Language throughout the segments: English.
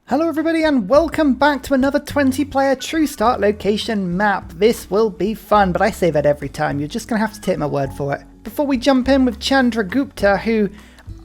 Hello everybody and welcome back to another 20-player True Start location map. This will be fun, but I say that every time. You're just going to have to take my word for it. Before we jump in with Chandragupta, who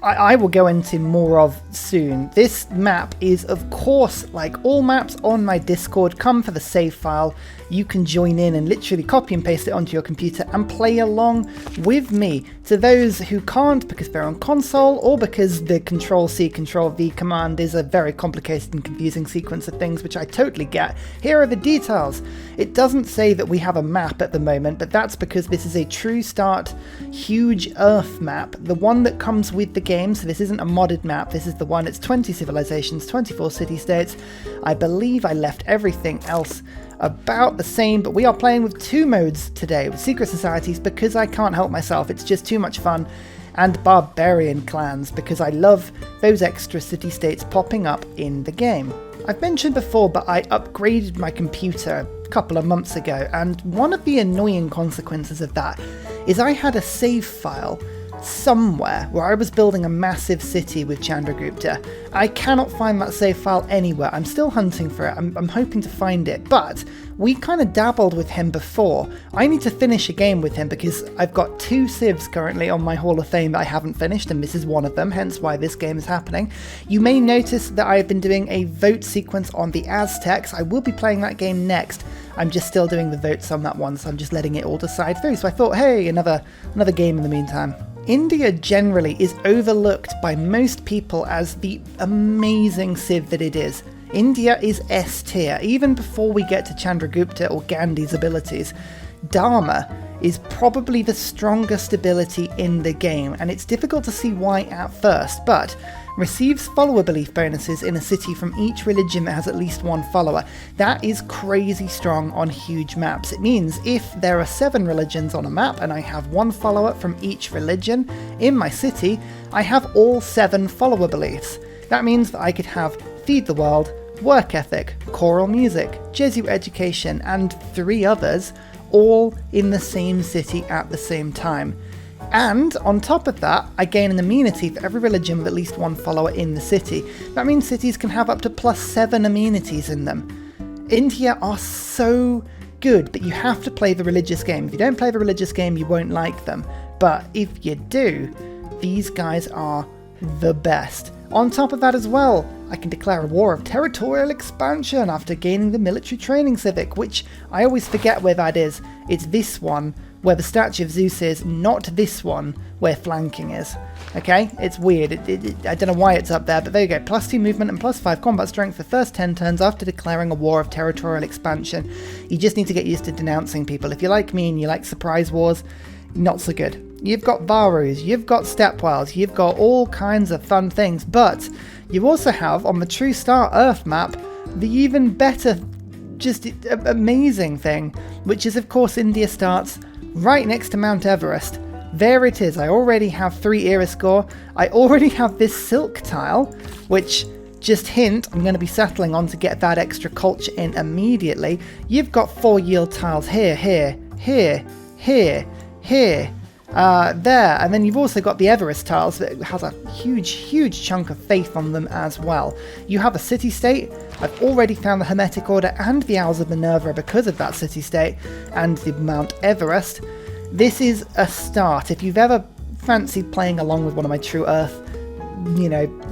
I will go into more of soon, this map is, of course, like all maps on my Discord, come for the save file. You can join in and literally copy and paste it onto your computer and play along with me. To those who can't because they're on console or because the Control-C, Control-V command is a very complicated and confusing sequence of things, which I totally get, here are the details. It doesn't say that we have a map at the moment, but that's because this is a True Start huge Earth map, the one that comes with the game, so this isn't a modded map, this is the one. It's 20 civilizations, 24 city-states. I believe I left everything else about the same, but we are playing with two modes today, with secret societies because I can't help myself, it's just too much fun, and barbarian clans because I love those extra city-states popping up in the game. I've mentioned before, but I upgraded my computer a couple of months ago, and one of the annoying consequences of that is I had a save file somewhere where I was building a massive city with Chandragupta. I cannot find that save file anywhere. I'm still hunting for it. I'm hoping to find it, but we kind of dabbled with him before. I need to finish a game with him because I've got 2 civs currently on my Hall of Fame that I haven't finished, and this is one of them, hence why this game is happening. You may notice that I've been doing a vote sequence on the Aztecs. I will be playing that game next. I'm just still doing the votes on that one, so I'm just letting it all decide through. So I thought, hey, another game in the meantime. India generally is overlooked by most people as the amazing civ that it is. India is S tier, even before we get to Chandragupta or Gandhi's abilities. Dharma is probably the strongest ability in the game, and it's difficult to see why at first, but receives follower belief bonuses in a city from each religion that has at least 1 follower. That is crazy strong on huge maps. It means if there are 7 religions on a map and I have 1 follower from each religion in my city, I have all 7 follower beliefs. That means that I could have feed the world, work ethic, choral music, Jesuit education, and 3 others all in the same city at the same time. And on top of that, I gain an amenity for every religion with at least 1 follower in the city. That means cities can have up to +7 amenities in them. India are so good, but you have to play the religious game. If you don't play the religious game, you won't like them. But if you do, these guys are the best. On top of that as well, I can declare a war of territorial expansion after gaining the military training civic, which I always forget where that is. It's this one where the statue of Zeus is, not this one where flanking is. Okay, it's weird. I don't know why it's up there, but there you go. +2 movement and +5 combat strength for first 10 turns after declaring a war of territorial expansion. You just need to get used to denouncing people. If you're like me and you like surprise wars, not so good. You've got Varus, you've got Stepwells, you've got all kinds of fun things, but you also have, on the True Start Earth map, the even better, just amazing thing, which is, of course, India starts right next to Mount Everest. There it is. I already have 3 era score. I already have this silk tile, which, just hint, I'm going to be settling on to get that extra culture in immediately. You've got 4 yield tiles here, here, here, here, here, there, and then you've also got the Everest tiles that has a huge chunk of faith on them as well. You have a city-state. I've already found the Hermetic Order and the Owls of Minerva because of that city-state, and the Mount Everest. This is a start. If you've ever fancied playing along with one of my True Earth,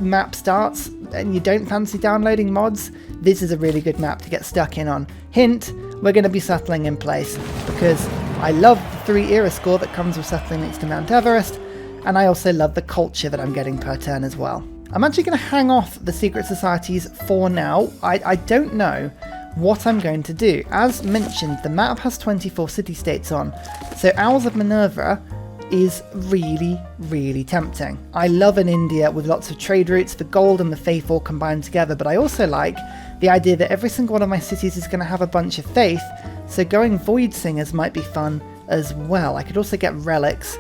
map starts, and you don't fancy downloading mods, this is a really good map to get stuck in on. Hint, we're going to be settling in place, because I love the 3 era score that comes with settling next to Mount Everest, and I also love the culture that I'm getting per turn as well. I'm actually going to hang off the secret societies for now. I don't know what I'm going to do. As mentioned, the map has 24 city-states on, so Owls of Minerva is really tempting. I love an India with lots of trade routes, the gold and the faith all combined together, but I also like the idea that every single one of my cities is going to have a bunch of faith, so going Void Singers might be fun as well. I could also get relics,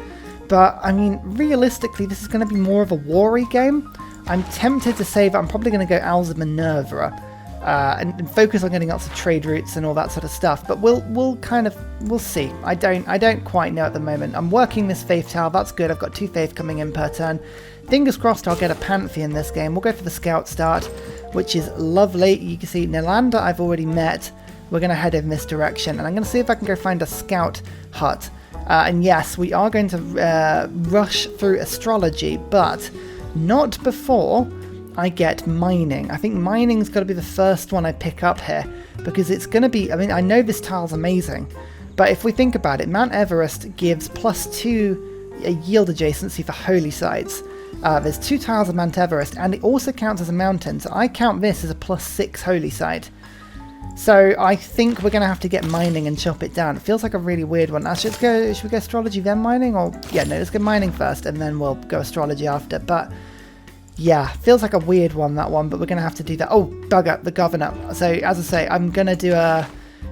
but I mean, realistically, this is going to be more of a war-y game. I'm tempted to say that I'm probably going to go Owls of Minerva, and focus on getting lots of trade routes and all that sort of stuff. But we'll see. I don't quite know at the moment. I'm working this faith tile. That's good. I've got 2 faith coming in per turn. Fingers crossed I'll get a pantheon this game. We'll go for the scout start, which is lovely. You can see Nalanda I've already met. We're going to head in this direction, and I'm going to see if I can go find a scout hut. And yes, we are going to rush through astrology, but not before I get mining. I think mining's got to be the first one I pick up here, because it's going to be, I mean, I know this tile's amazing, but if we think about it, Mount Everest gives +2 a yield adjacency for holy sites. There's 2 tiles of Mount Everest, and it also counts as a mountain, so I count this as a +6 holy site. So I think we're going to have to get mining and chop it down. It feels like a really weird one. Actually, should we go astrology then mining? Or yeah, no, let's go mining first and then we'll go astrology after. But yeah, feels like a weird one, that one, but we're going to have to do that. Oh, bugger, the governor. So as I say, I'm going to do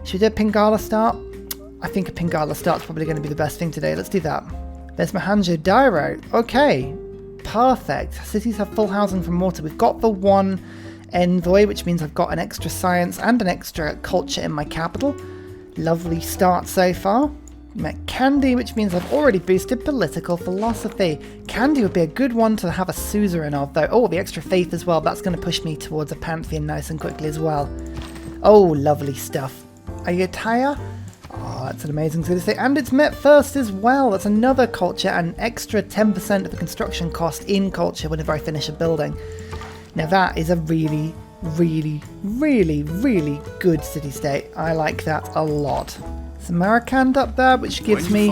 should we do a Pingala start? I think a Pingala start's probably going to be the best thing today. Let's do that. There's Mohenjo-Daro. Okay, perfect. Cities have full housing from water. We've got the 1 envoy, which means I've got an extra science and an extra culture in my capital. Lovely start so far. Met Kandy, which means I've already boosted political philosophy. Kandy would be a good one to have a suzerain of, though. Oh, the extra faith as well. That's going to push me towards a pantheon nice and quickly as well. Oh, lovely stuff. Ayutthaya? Oh, that's an amazing city state. And it's met first as well. That's another culture, and extra 10% of the construction cost in culture whenever I finish a building. Now that is a really, really, really, really good city-state. I like that a lot. Samarkand up there, which gives me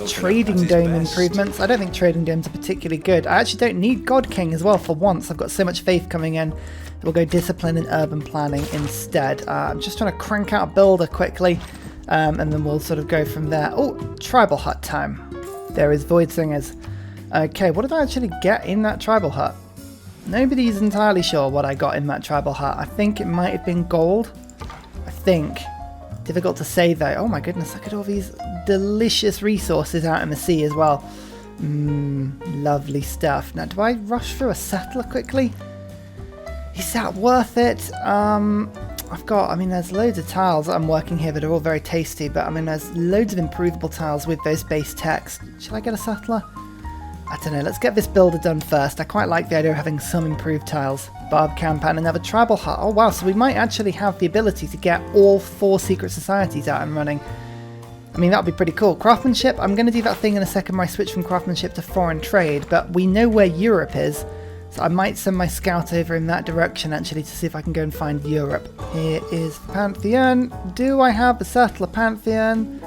trading dome improvements. I don't think trading domes are particularly good. I actually don't need God King as well for once. I've got so much faith coming in. We'll go discipline and urban planning instead. I'm just trying to crank out a builder quickly, and then we'll sort of go from there. Oh, tribal hut time. There is Void Singers. Okay, what did I actually get in that tribal hut? Nobody's entirely sure what I got in that tribal hut. I think it might have been gold. I think. Difficult to say though. Oh my goodness, look at all these delicious resources out in the sea as well. Lovely stuff. Now, do I rush through a settler quickly? Is that worth it? There's loads of tiles that I'm working here that are all very tasty, but there's loads of improvable tiles with those base techs. Should I get a settler? I don't know, let's get this builder done first. I quite like the idea of having some improved tiles. Barb camp and another tribal hut. Oh wow, so we might actually have the ability to get all 4 secret societies out and running. I mean, that would be pretty cool. Craftsmanship, I'm going to do that thing in a second where I switch from craftsmanship to foreign trade, but we know where Europe is, so I might send my scout over in that direction actually to see if I can go and find Europe. Here is the Pantheon. Do I have the settler Pantheon?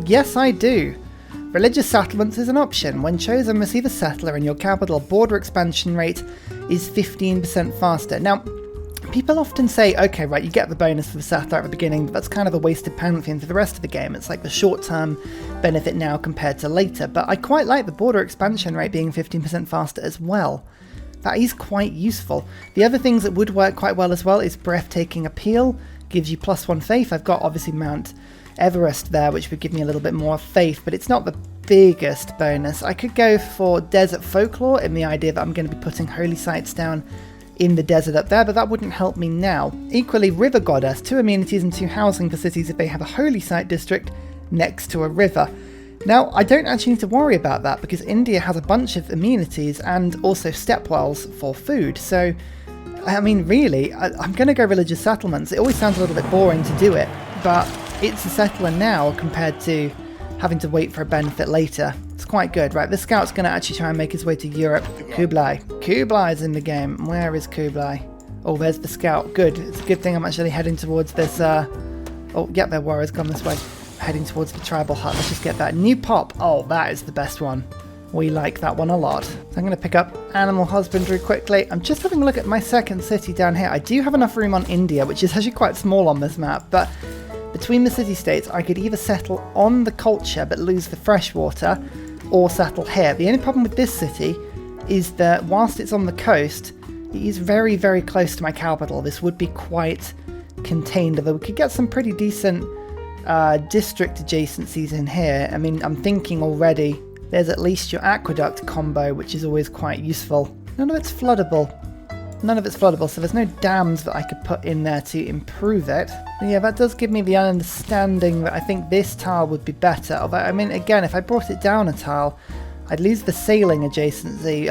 Yes, I do. Religious settlements is an option. When chosen, receive a settler in your capital. Border expansion rate is 15% faster. Now, people often say, okay, right, you get the bonus for the settler at the beginning, but that's kind of a wasted pantheon for the rest of the game. It's like the short-term benefit now compared to later, but I quite like the border expansion rate being 15% faster as well. That is quite useful. The other things that would work quite well as well is breathtaking appeal, gives you +1 faith. I've got obviously Mount Everest there, which would give me a little bit more faith, but it's not the biggest bonus. I could go for desert folklore in the idea that I'm going to be putting holy sites down in the desert up there, but that wouldn't help me now. Equally, river goddess, 2 amenities and 2 housing for cities if they have a holy site district next to a river. Now, I don't actually need to worry about that because India has a bunch of amenities and also step wells for food, so I mean, really, I'm going to go religious settlements. It always sounds a little bit boring to do it, but it's a settler now compared to having to wait for a benefit later. It's quite good, right? This scout's going to actually try and make his way to Europe. Kublai. Kublai's in the game. Where is Kublai? Oh, there's the scout. Good. It's a good thing I'm actually heading towards this, oh, yeah, their warrior's gone this way. Heading towards the tribal hut. Let's just get that. New pop. Oh, that is the best one. We like that one a lot. So I'm going to pick up animal husbandry quickly. I'm just having a look at my second city down here. I do have enough room on India, which is actually quite small on this map, but between the city-states, I could either settle on the culture but lose the freshwater, or settle here. The only problem with this city is that whilst it's on the coast, it is very, very close to my capital. This would be quite contained, although we could get some pretty decent district adjacencies in here. I mean, I'm thinking already there's at least your aqueduct combo, which is always quite useful. None of it's floodable. none of it's floodable, so there's no dams that I could put in there to improve it. But yeah, that does give me the understanding that I think this tile would be better. Although, I mean, again, if I brought it down a tile, I'd lose the sailing adjacency,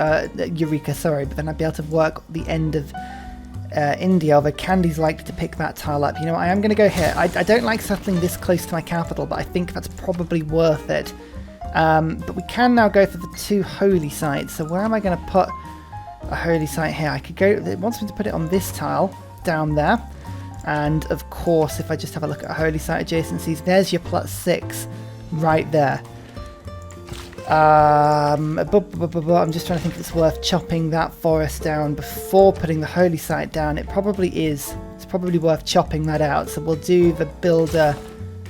Eureka, sorry, but then I'd be able to work the end of India, although Candy's likely to pick that tile up. You know, I am going to go here. I don't like settling this close to my capital, but I think that's probably worth it. But we can now go for the 2 holy sites. So where am I going to put a holy site here? I could go, it wants me to put it on this tile, down there. And of course, if I just have a look at holy site adjacencies, there's your +6 right there. I'm just trying to think if it's worth chopping that forest down before putting the holy site down. It probably is. It's probably worth chopping that out. So we'll do the builder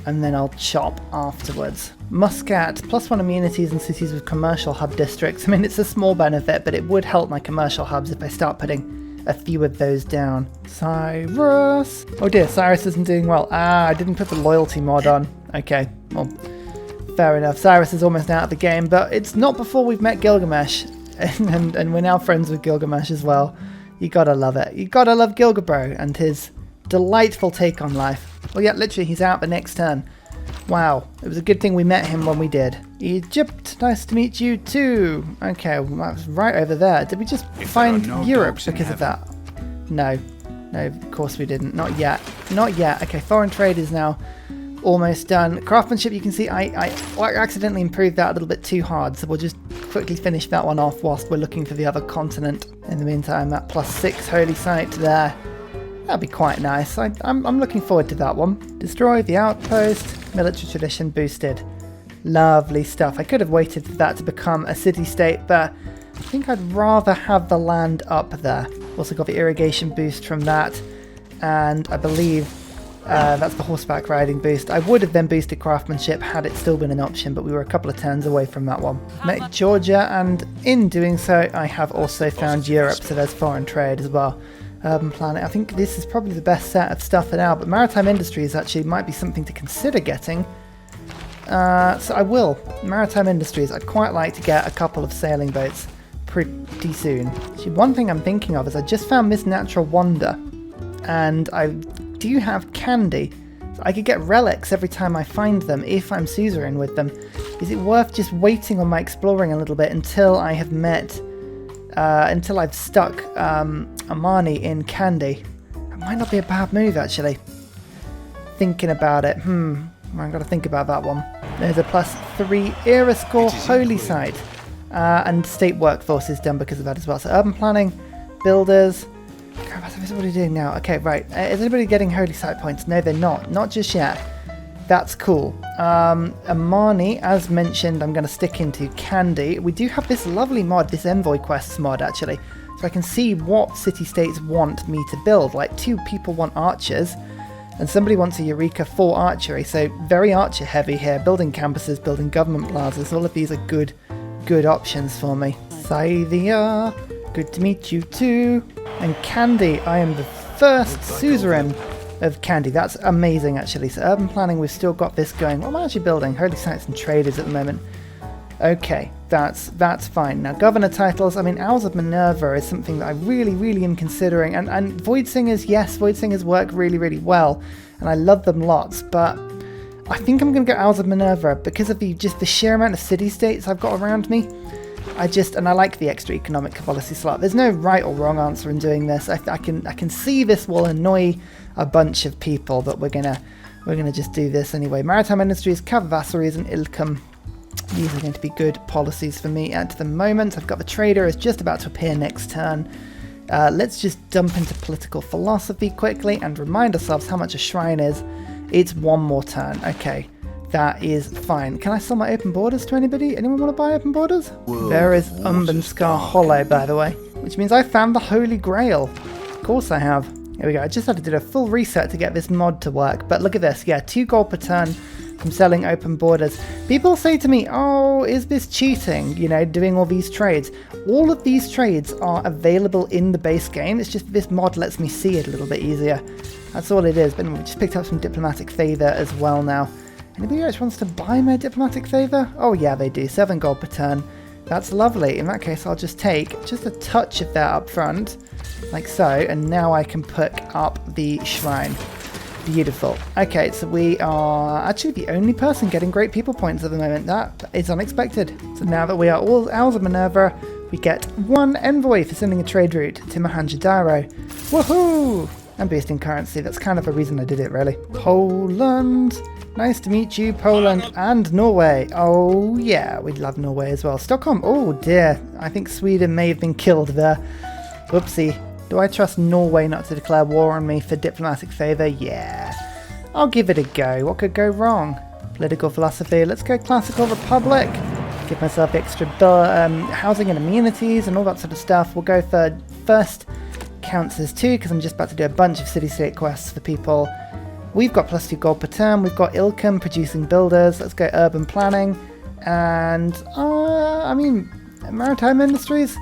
and then I'll chop afterwards. Muscat, +1 immunities in cities with commercial hub districts. I mean, it's a small benefit, but it would help my commercial hubs if I start putting a few of those down. Cyrus. Oh dear, Cyrus isn't doing well. I didn't put the loyalty mod on. Okay, well, fair enough. Cyrus is almost out of the game, but it's not before we've met Gilgamesh. and we're now friends with Gilgamesh as well. You gotta love it. You gotta love Gilgabro and his delightful take on life. Well, yeah, literally, he's out the next turn. Wow, it was a good thing we met him when we did. Egypt, nice to meet you too. Okay, well, that was right over there. Did we just find Europe because of that? No, of course we didn't. Not yet. Not yet. Okay, foreign trade is now almost done. Craftsmanship, you can see I accidentally improved that a little bit too hard, so we'll just quickly finish that one off whilst we're looking for the other continent. In the meantime, that +6 holy site there. That'd be quite nice. I'm looking forward to that one. Destroy the outpost. Military tradition boosted. Lovely stuff. I could have waited for that to become a city-state, but I think I'd rather have the land up there. Also got the irrigation boost from that, and I believe that's the horseback riding boost. I would have then boosted craftsmanship had it still been an option, but we were a couple of turns away from that one. Met Georgia, and in doing so, I have also found Europe, so there's foreign trade as well. Urban planning. I think this is probably the best set of stuff for now, but maritime industries actually might be something to consider getting. So I will. Maritime industries. I'd quite like to get a couple of sailing boats pretty soon. Actually, one thing I'm thinking of is I just found this natural wonder, and I do have candy. So I could get relics every time I find them if I'm suzerain with them. Is it worth just waiting on my exploring a little bit until I have met until I've stuck Amani in Candy? It might not be a bad move, actually. Thinking about it. I've got to think about that one. There's a +3 era score holy site. And state workforce is done because of that as well. So urban planning, builders. Crap, what's everybody doing now? Okay, right. Is anybody getting holy site points? No, they're not. Not just yet. That's cool. Amani, as mentioned, I'm going to stick into Candy. We do have this lovely mod, this Envoy Quests mod, actually. So I can see what city-states want me to build. Like, 2 people want archers, and somebody wants a Eureka for archery. So very archer-heavy here. Building campuses, building government plazas. All of these are good options for me. Scythia, good to meet you too. And Candy, I am the first suzerain of Candy. That's amazing, actually. So urban planning, we've still got this going. What am I actually building? Holy sites and traders at the moment. Okay, that's fine. Now, governor titles. I mean, Owls of Minerva is something that I really am considering. And Void Singers, yes, Void Singers work really well, and I love them lots. But I think I'm going to go Owls of Minerva because of the sheer amount of city-states I've got around me. And I like the extra economic policy slot. There's no right or wrong answer in doing this. I can see this will annoy a bunch of people, but we're gonna just do this anyway. Maritime industries, Cavassaries, and Ilkum. These are going to be good policies for me at the moment. I've got the trader is just about to appear next turn. Let's just dump into political philosophy quickly and remind ourselves how much a shrine is. It's 1 more turn. Okay. That is fine. Can I sell my open borders to anybody? Anyone want to buy open borders? Whoa, there is Umbenskar Hollow, by the way, which means I found the Holy Grail. Of course I have. Here we go. I just had to do a full reset to get this mod to work. But look at this. Yeah, 2 gold per turn from selling open borders. People say to me, oh, is this cheating? You know, doing all these trades. All of these trades are available in the base game. It's just this mod lets me see it a little bit easier. That's all it is. But we just picked up some diplomatic favor as well now. Anybody else wants to buy my diplomatic favor? Oh yeah, they do. 7 gold per turn. That's lovely. In that case, I'll just take just a touch of that up front. like so, and now I can put up the shrine. Beautiful. Okay, so we are actually the only person getting great people points at the moment. That is unexpected. So now that we are all out of Minerva, we get 1 envoy for sending a trade route to Mohenjo-Daro. Woohoo! And boosting currency. That's kind of a reason I did it, really. Poland. Nice to meet you, Poland. And Norway. Oh, yeah, we'd love Norway as well. Stockholm. Oh, dear. I think Sweden may have been killed there. Whoopsie. Do I trust Norway not to declare war on me for diplomatic favour? Yeah. I'll give it a go. What could go wrong? Political philosophy. Let's go Classical Republic. Give myself extra housing and amenities and all that sort of stuff. We'll go for first counts as 2 because I'm just about to do a bunch of city-state quests for people. We've got +2 gold per turn. We've got Ilkham producing builders. Let's go urban planning. And, I mean, maritime industries.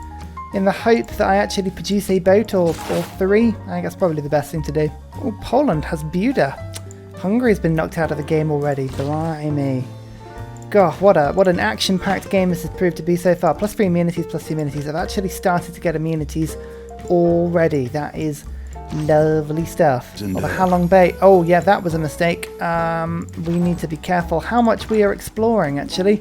In the hope that I actually produce a boat or 3. I think that's probably the best thing to do. Oh, Poland has Buda. Hungary's been knocked out of the game already. Blimey. God, what an action-packed game this has proved to be so far. +3 amenities, +2 amenities. I've actually started to get amenities already. That is lovely stuff. Oh, the Halong Bay. Oh, yeah, that was a mistake. We need to be careful how much we are exploring, actually,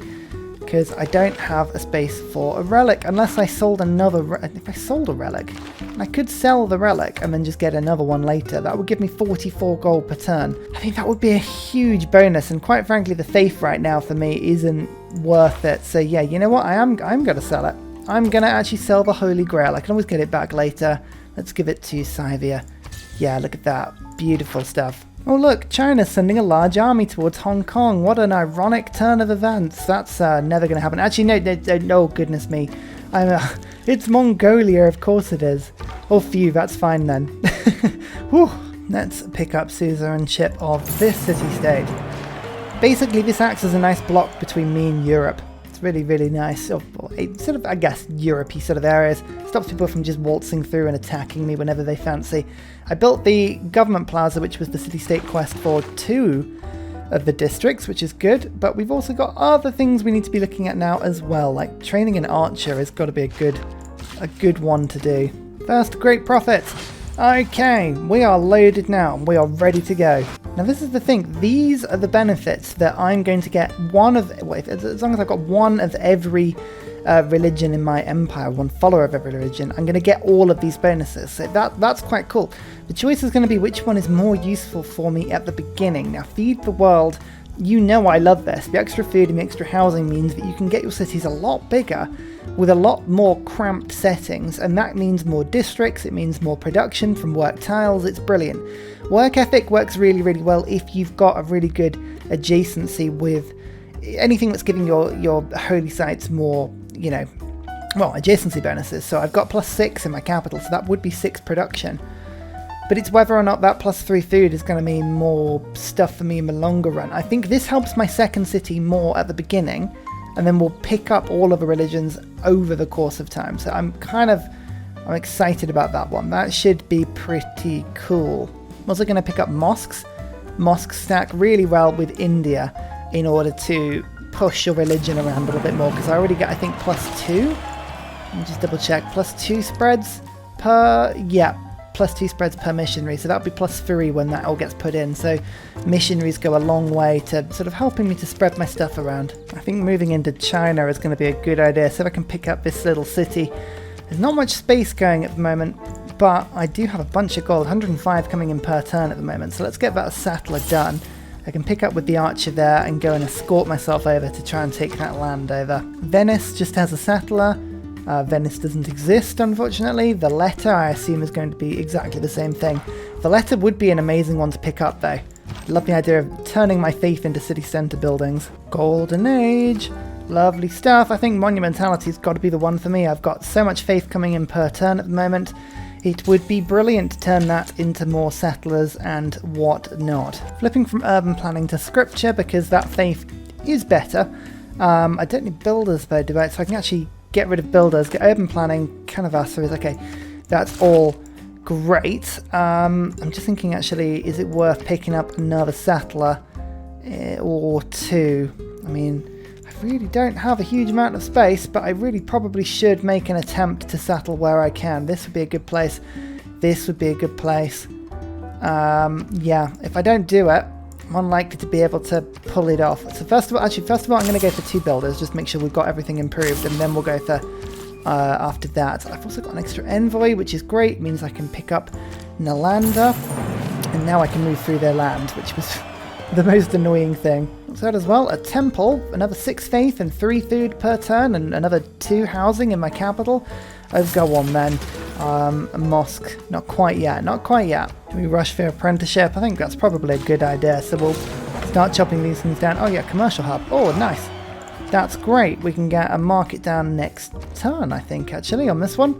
because I don't have a space for a relic unless I sold another. If I sold a relic, I could sell the relic and then just get another one later. That would give me 44 gold per turn. I think that would be a huge bonus, and quite frankly, the faith right now for me isn't worth it. So yeah, you know what? I'm going to sell it. I'm going to actually sell the Holy Grail. I can always get it back later. Let's give it to Scythia. Yeah, look at that. Beautiful stuff. Oh look, China's sending a large army towards Hong Kong. What an ironic turn of events. That's never going to happen. Actually, no, goodness me. It's Mongolia, of course it is. Oh phew, that's fine then. Whew. Let's pick up suzerainship of this city-state. Basically, this acts as a nice block between me and Europe. Really, really nice. Sort of, I guess, Europe-y sort of areas. Stops people from just waltzing through and attacking me whenever they fancy. I built the government plaza, which was the city-state quest for 2 of the districts, which is good. But we've also got other things we need to be looking at now as well. Like training an archer has got to be a good one to do. First, great profits. Okay, we are loaded now. We are ready to go. Now this is the thing, these are the benefits that I'm going to get as long as I've got one of every religion in my empire, one follower of every religion, I'm going to get all of these bonuses. So that's quite cool. The choice is going to be which one is more useful for me at the beginning. Now feed the world, you know I love this. The extra food and the extra housing means that you can get your cities a lot bigger with a lot more cramped settings, and that means more districts, it means more production from work tiles. It's brilliant. Work ethic works really, really well if you've got a really good adjacency with anything that's giving your holy sites more, adjacency bonuses. So I've got +6 in my capital, so that would be 6 production. But it's whether or not that +3 food is going to mean more stuff for me in the longer run. I think this helps my second city more at the beginning, and then we'll pick up all of the religions over the course of time. So I'm excited about that one. That should be pretty cool. I'm also going to pick up mosques. Mosques stack really well with India in order to push your religion around a little bit more, because I already get, I think, +2. Let me just double check. +2 spreads per... Yeah, +2 spreads per missionary. So that'll be +3 when that all gets put in. So missionaries go a long way to sort of helping me to spread my stuff around. I think moving into China is going to be a good idea. So if I can pick up this little city. There's not much space going at the moment, but I do have a bunch of gold, 105 coming in per turn at the moment. So let's get that settler done. I can pick up with the archer there and go and escort myself over to try and take that land over. Venice just has a settler. Venice doesn't exist, unfortunately. Valletta, I assume, is going to be exactly the same thing. Valletta would be an amazing one to pick up, though. I love the idea of turning my faith into city centre buildings. Golden Age. Lovely stuff. I think Monumentality's got to be the one for me. I've got so much faith coming in per turn at the moment. It would be brilliant to turn that into more settlers and whatnot. Flipping from urban planning to scripture, because that faith is better. I don't need builders though, do I? So I can actually get rid of builders, get urban planning, canvasseries. Okay, that's all great. I'm just thinking, actually, is it worth picking up another settler or 2? I mean, really don't have a huge amount of space, but I really probably should make an attempt to settle where I can. This would be a good place. This would be a good place. Yeah, if I don't do it, I'm unlikely to be able to pull it off. So first of all, I'm going to go for 2 builders, just make sure we've got everything improved, and then we'll go for after that. I've also got an extra envoy, which is great. It means I can pick up Nalanda, and now I can move through their land, which was the most annoying thing. So as well, a temple, another 6 faith and 3 food per turn, and another 2 housing in my capital. Oh, go on then. A mosque. Not quite yet, not quite yet. Can we rush for apprenticeship? I think that's probably a good idea. So we'll start chopping these things down. Oh yeah, commercial hub. Oh, nice. That's great. We can get a market down next turn, I think, actually, on this one,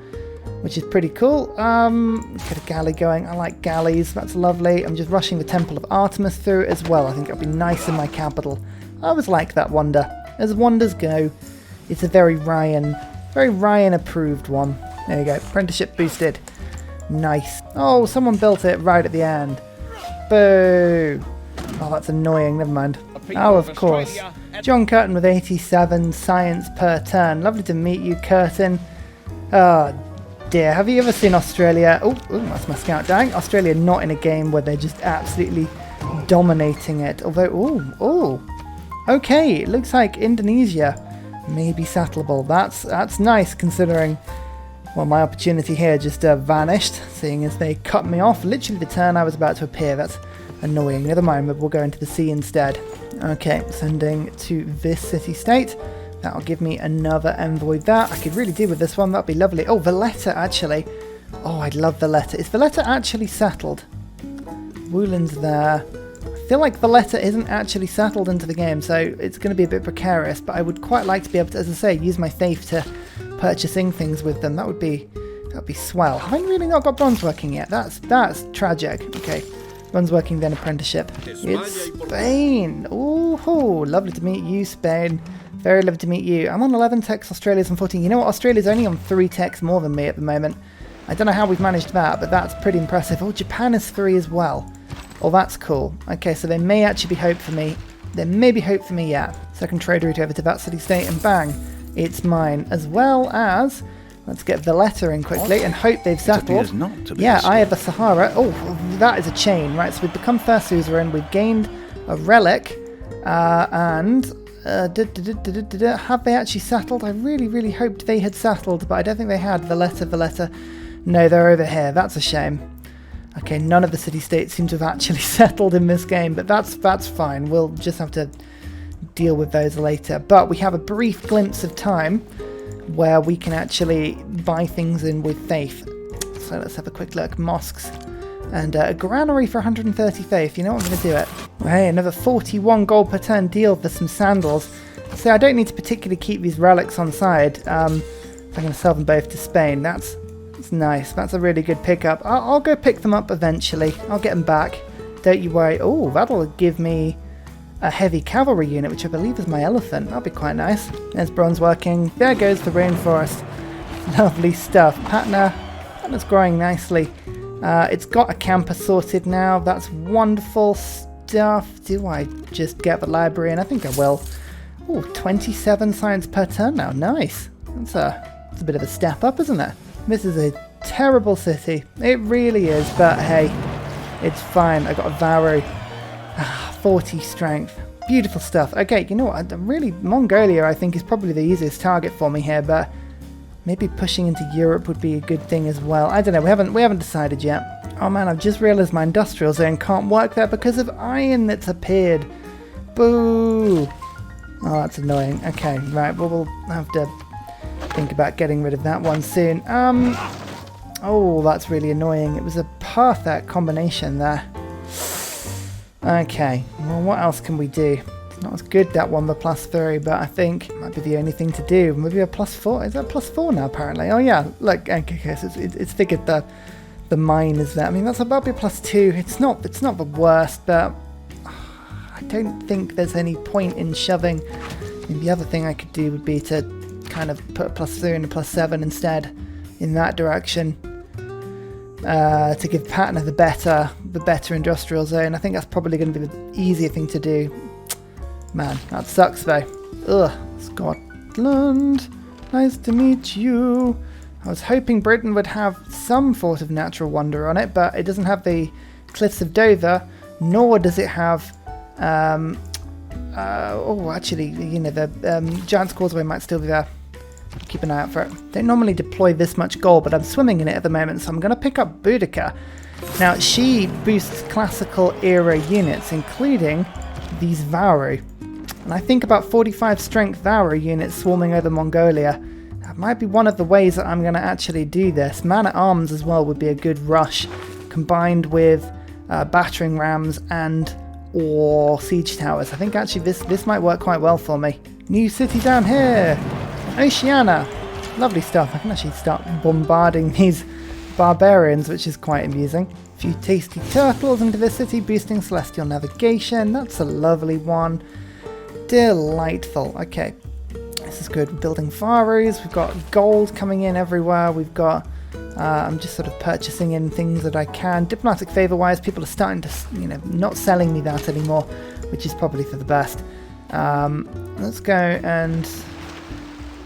which is pretty cool. Get a galley going. I like galleys. That's lovely. I'm just rushing the Temple of Artemis through as well. I think it'll be nice in my capital. I always like that wonder. As wonders go, it's a very Ryan approved one. There you go. Apprenticeship boosted. Nice. Oh, someone built it right at the end. Boo. Oh, that's annoying. Never mind. Oh, of course. John Curtin with 87 science per turn. Lovely to meet you, Curtin. Oh, dear. Have you ever seen Australia? Oh, that's my scout dying. Australia not in a game where they're just absolutely dominating it. Although, okay. It looks like Indonesia may be settleable. That's nice considering, well, my opportunity here just vanished, seeing as they cut me off literally the turn I was about to appear. That's annoying. Never mind, but we'll go into the sea instead. Okay, sending to this city-state. That'll give me another envoy there. I could really do with this one. That'd be lovely. Oh, Valletta, actually. Oh, I'd love Valletta. Is Valletta actually settled? Woolen's there. I feel like Valletta isn't actually settled into the game, so it's going to be a bit precarious, but I would quite like to be able to, as I say, use my faith to purchasing things with them. That would be swell. Have I really not got bronze working yet? That's tragic. Okay. Bronze working, then apprenticeship. It's Spain. Ooh, lovely to meet you, Spain. Very lovely to meet you. I'm on 11 techs, Australia's on 14. You know what? Australia's only on 3 techs more than me at the moment. I don't know how we've managed that, but that's pretty impressive. Oh, Japan is 3 as well. Oh, that's cool. Okay, so there may actually be hope for me. There may be hope for me, yeah. Second trade route over to that city-state, and bang, it's mine. As well as, let's get Valletta in quickly and hope they've settled. Yeah, I have a Sahara. Oh, that is a chain, right? So we've become first suzerain. We've gained a relic, and have they actually settled? I really hoped they had settled, but I don't think they had. Valletta. No, they're over here. That's a shame. Okay, none of the city-states seem to have actually settled in this game, but that's fine. We'll just have to deal with those later. But we have a brief glimpse of time where we can actually buy things in with faith. So let's have a quick look. Mosques. And a granary for 130 faith. You know what? I'm going to do it. Hey, another 41 gold per turn deal for some sandals. So I don't need to particularly keep these relics on side. I'm going to sell them both to Spain. That's nice. That's a really good pickup. I'll go pick them up eventually. I'll get them back. Don't you worry. Oh, that'll give me a heavy cavalry unit, which I believe is my elephant. That'll be quite nice. There's bronze working. There goes the rainforest. Lovely stuff. Patna's growing nicely. It's got a camper sorted now. That's wonderful stuff. Do I just get the library? And I think I will. Oh, 27 science per turn now. Nice. That's a bit of a step up, isn't it? This is a terrible city. It really is, but hey, it's fine. I got a Varu. 40 strength. Beautiful stuff. Okay, you know what? Mongolia, I think, is probably the easiest target for me here, but maybe pushing into Europe would be a good thing as well. I don't know. We haven't decided yet. Oh man, I've just realised my industrial zone can't work there because of iron that's appeared. Boo! Oh, that's annoying. Okay, right. Well, we'll have to think about getting rid of that one soon. Oh, that's really annoying. It was a perfect combination there. Okay, well, what else can we do? It's not as good, that one, the +3, but I think it might be the only thing to do. Maybe a +4. Is that +4 now, apparently? Oh, yeah. Look, okay, so it's figured the mine is there. I mean, that's about to be a +2. It's not the worst, but I don't think there's any point in shoving. I mean, the other thing I could do would be to kind of put a +3 and a +7 instead in that direction. To give Patna the better industrial zone. I think that's probably going to be the easier thing to do. Man, that sucks though. Ugh, Scotland. Nice to meet you. I was hoping Britain would have some sort of natural wonder on it, but it doesn't have the Cliffs of Dover, nor does it have... actually, you know, the Giant's Causeway might still be there. Keep an eye out for it. Don't normally deploy this much gold, but I'm swimming in it at the moment, so I'm going to pick up Boudica. Now, she boosts classical era units, including these Vauru. And I think about 45 strength Vauru units swarming over Mongolia. That might be one of the ways that I'm going to actually do this. Man-at-arms as well would be a good rush, combined with battering rams and or siege towers. I think actually this might work quite well for me. New city down here! Oceania! Lovely stuff. I can actually start bombarding these barbarians, which is quite amusing. A few tasty turtles into the city, boosting celestial navigation. That's a lovely one. Delightful. Okay, this is good. We're building Faroes. We've got gold coming in everywhere. We've got... I'm just sort of purchasing in things that I can. Diplomatic favour-wise, people are starting to, you know, not selling me that anymore, which is probably for the best. Let's go and...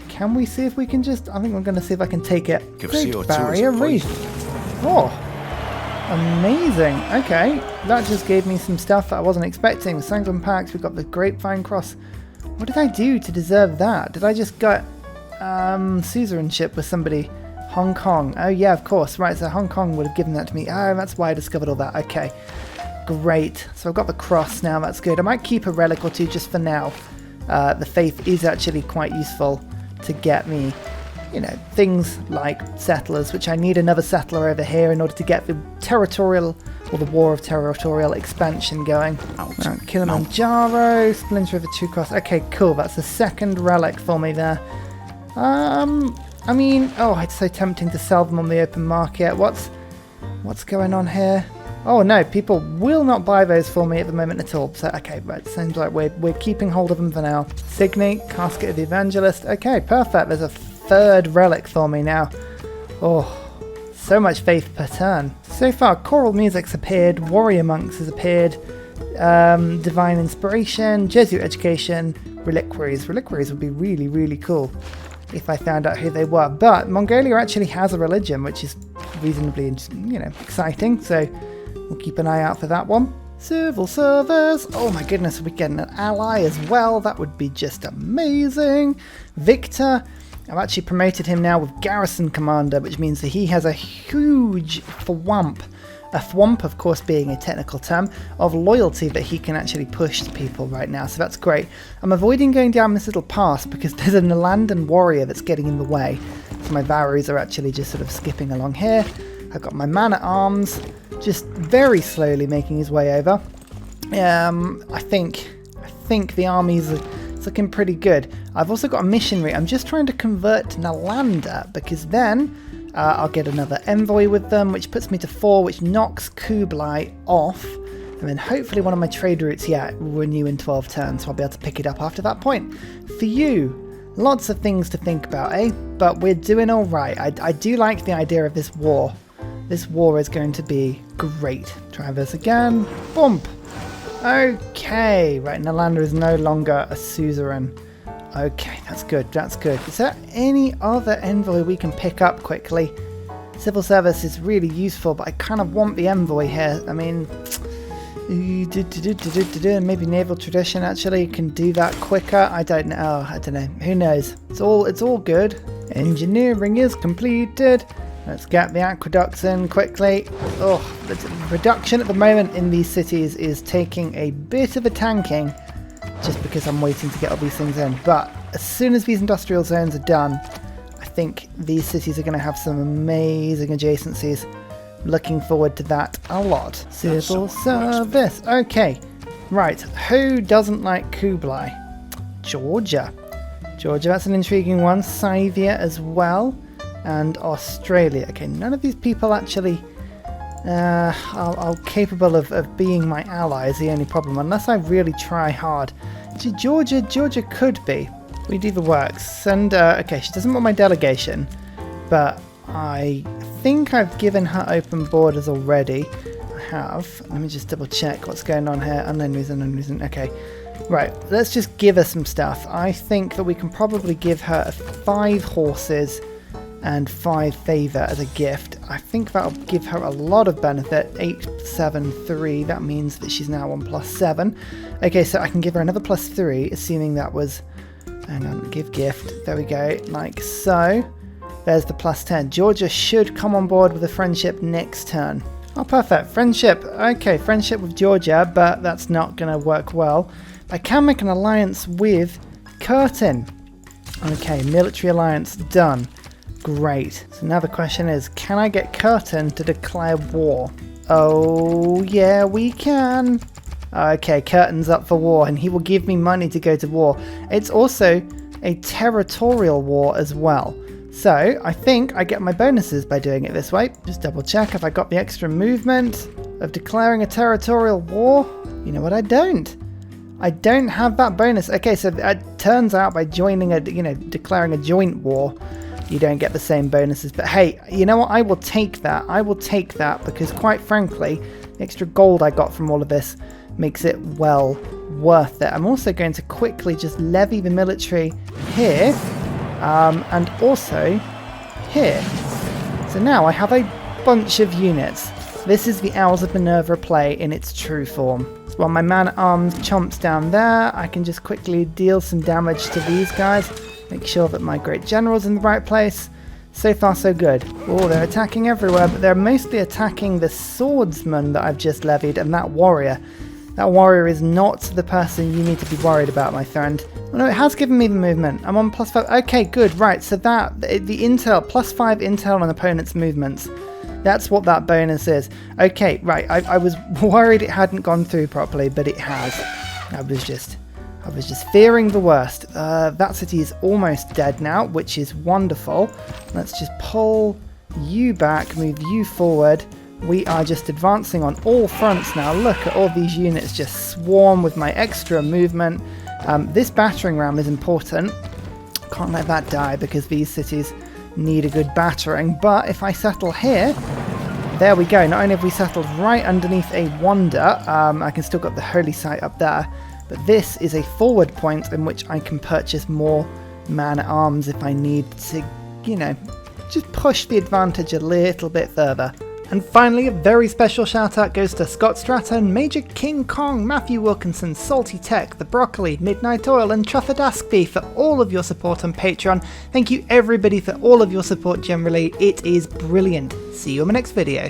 Can we see if we can just... I think I'm going to see if I can take it. Great Barrier Reef. Oh, amazing. Okay, that just gave me some stuff that I wasn't expecting. Sanguine Packs, we've got the Grapevine Cross. What did I do to deserve that? Did I just get suzerainship with somebody? Hong Kong. Oh yeah, of course. Right, so Hong Kong would have given that to me. Oh, that's why I discovered all that. Okay, great. So I've got the cross now. That's good. I might keep a relic or two just for now. The faith is actually quite useful to get me, you know, things like settlers, which I need another settler over here in order to get the territorial, or the War of Territorial expansion going. Right, Kilimanjaro, Splinter of a True Cross. Okay, cool. That's the second relic for me there. I mean, oh, it's so tempting to sell them on the open market. What's going on here? Oh no, people will not buy those for me at the moment at all. So, okay, right, seems like we're keeping hold of them for now. Signate, Casket of the Evangelist. Okay, perfect. There's a third relic for me now. Oh, so much faith per turn. So far, Choral Music's appeared, Warrior Monks has appeared, Divine Inspiration, Jesuit Education, Reliquaries. Reliquaries would be really, really cool if I found out who they were. But Mongolia actually has a religion, which is reasonably, you know, exciting. So we'll keep an eye out for that one. Civil service. Oh my goodness, we're getting an ally as well. That would be just amazing. Victor. I've actually promoted him now with Garrison Commander, which means that he has a huge thwomp. A thwomp, of course, being a technical term, of loyalty that he can actually push to people right now, so that's great. I'm avoiding going down this little pass because there's a Nalandan warrior that's getting in the way. So my Varus are actually just sort of skipping along here. I've got my man-at-arms just very slowly making his way over. I think the army's looking pretty good. I've also got a missionary. I'm just trying to convert Nalanda because then I'll get another envoy with them, which puts me to 4, which knocks Kublai off. And then hopefully one of my trade routes, will renew in 12 turns, so I'll be able to pick it up after that point. For you, lots of things to think about, eh? But we're doing all right. I do like the idea of this war. This war is going to be great. Try this again. Bump. Okay. Right, Nalanda is no longer a suzerain. Okay, that's good, that's good. Is there any other envoy we can pick up quickly? Civil service is really useful, but I kind of want the envoy here. I mean, maybe naval tradition actually can do that quicker. I don't know. Who knows? It's all good. Engineering is completed. Let's get the aqueducts in quickly. Oh, the reduction at the moment in these cities is taking a bit of a tanking, just because I'm waiting to get all these things in. But as soon as these industrial zones are done, I think these cities are going to have some amazing adjacencies. Looking forward to that a lot. Civil service. Okay, right. Who doesn't like Kublai? Georgia. Georgia, that's an intriguing one. Scythia as well. And Australia. Okay, none of these people actually are capable of being my ally is the only problem, unless I really try hard. Georgia could be. We do the works. Send okay, she doesn't want my delegation, but I think I've given her open borders already. I have. Let me just double check what's going on here. Unknown reason. Okay. Right, let's just give her some stuff. I think that we can probably give her 5 horses and 5 favour as a gift. I think that'll give her a lot of benefit. 8, 7, 3. That means that she's now on +7. Okay, so I can give her another +3, assuming that was... Hang on, give gift. There we go, like so. There's the +10. Georgia should come on board with a friendship next turn. Oh, perfect. Friendship. Okay, friendship with Georgia, but that's not going to work well. I can make an alliance with Curtin. Okay, military alliance done. Great. So now the question is, can I get Curtin to declare war? Oh, yeah, we can. Okay, Curtin's up for war, and he will give me money to go to war. It's also a territorial war as well. So I think I get my bonuses by doing it this way. Just double check if I got the extra movement of declaring a territorial war. You know what, I don't. I don't have that bonus. Okay, so it turns out by joining a, declaring a joint war, you don't get the same bonuses. But hey, you know what? I will take that. I will take that because quite frankly, the extra gold I got from all of this makes it well worth it. I'm also going to quickly just levy the military here and also here. So now I have a bunch of units. This is the Owls of Minerva play in its true form. So while my man-at-arms chomps down there, I can just quickly deal some damage to these guys. Make sure that my great general's in the right place. So far so good. Oh, they're attacking everywhere, but they're mostly attacking the swordsman that I've just levied and that warrior. That warrior is not the person you need to be worried about, my friend. Oh no, it has given me the movement. I'm on +5. Okay, good. Right, so that, the intel, +5 intel on opponent's movements. That's what that bonus is. Okay, right. I was worried it hadn't gone through properly, but it has. I was just fearing the worst. That city is almost dead now, which is wonderful. Let's just pull you back, move you forward. We are just advancing on all fronts now. Look at all these units just swarm with my extra movement. This battering ram is important. Can't let that die because these cities need a good battering. But if I settle here, there we go. Not only have we settled right underneath a wonder, I can still got the holy site up there. But this is a forward point in which I can purchase more man-at-arms if I need to, just push the advantage a little bit further. And finally, a very special shout out goes to Scott Stratton, Major King Kong, Matthew Wilkinson, Salty Tech, The Broccoli, Midnight Oil and Truffadaskby for all of your support on Patreon. Thank you everybody for all of your support generally. It is brilliant. See you in my next video.